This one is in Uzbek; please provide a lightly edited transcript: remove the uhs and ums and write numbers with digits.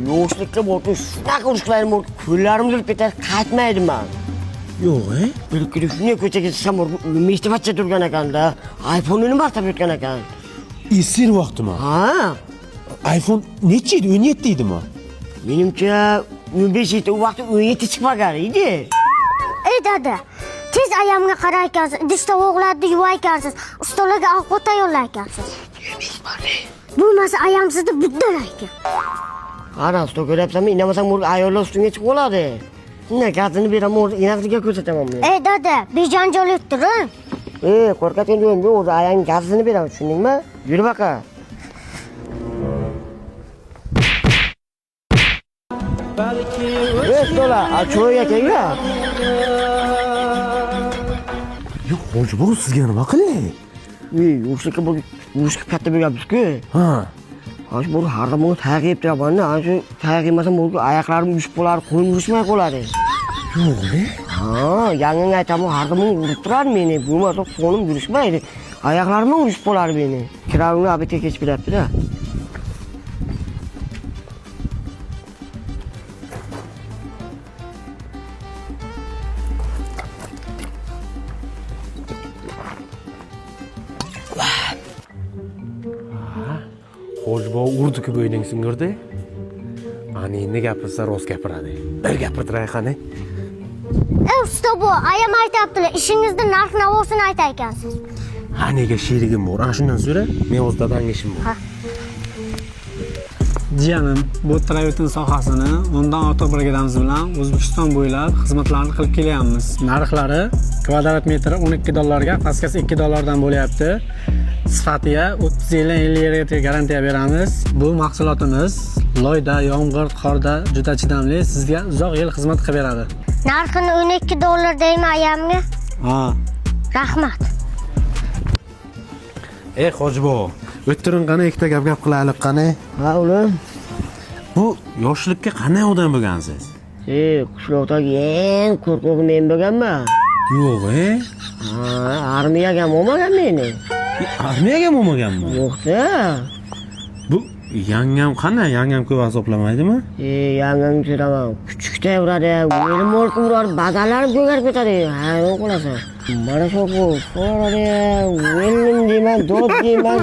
Yo'qlikka bo'ldi, shunaqa urushlarım bo'ldi. Kunlarim yurib ketar, qaytmaydim men. Yo'q, Bir kuni shunday ko'chaga chiqsam, mektabgacha turgan ekanda, iPhone'ini martab yotgan ekan. Esir vaqtimi? Ha? iPhone necha edi? 17 edimi? Menimcha 15 edi, u vaqt 17 chiqmagan edi. Ey dada, tez ayamga qarar ekansiz, idish tovoqlarni yuvar ekansiz, ustalarga ovqat tayyorlar ekansiz. Bo'lmasa ayam sizni buddalar ekan. Qara, usta ko'ryapsanmi? Inamasam ayollar ustunga chiqib qoladi. Shunday gazini beraman, inaqliga ko'rsataman men. Ey dada, bejanjolib turing. Qo'rqatgan joyimda o'zi ayang gazini beraman, tushundingmi? Yur baqa. Dola, acho'ya kelga. Yo'q, hoji bu sizga nima qilay? Yo'qlikka bu urushga katta bo'lganmiz-ku. Ha. Hozir bu har doim tag'ib turaman. Ana tag'ib emasam bu oyoqlarim uyushib qolar, qo'lim uyushmay qoladi. Yo'q, Ha, yangi aytaman, har doim urib turadi meni. Bo'lmasa qo'lim yurishmaydi. Oyoqlarim uyushib qolar meni. Kiravni abita kechib beribdi-da. Hoji bu urdi-ku bo'yning singirdi. Ani endi gapirsa rost gapiradi. Bir gapirtiray qani. Ey usta bu, ayam aytibdilar, ishingizda narx-navosini aytar ekansiz. Ha, nega sherigim bor? Ana shundan so'ra, men o'z dadangga ishim bor. Jiyanim, bu travertin sohasini ondan ortiq brigadamiz bilan O'zbekiston bo'ylab xizmatlarni qilib kelyapmiz. Narxlari kvadrat metri $12 ga, pastkasi $2 dan bo'lyapti. Sifatiga 30 yilga garantiya beramiz. Bu mahsulotimiz loyda, yomg'ir, qorda juda chidamli, sizga uzoq yil xizmat qilib beradi. Narxini $12 deymi ayamga? Ha. Rahmat. Ey hojibo, o'tiring qani, ikkita gap qilaylik qani. Ha, ular. Bu yoshlikka qanday odam bo'lgansiz? Qishloqdagi eng qo'rqoq men bo'lganman. Yo'q, Armiyaga olmagan meni. Armiyaga bo'lmaganmi? Yo'q-da. Bu yangam qanday? Yangam ko'p hisoblamaydimi? Yangam ko'raman. Kuchukda uradi, o'lim olib uradi, badalarim ko'garib ketadi. Hayron qolasan. Mana shu bu, so'radi, o'lim deyman, dod deyman.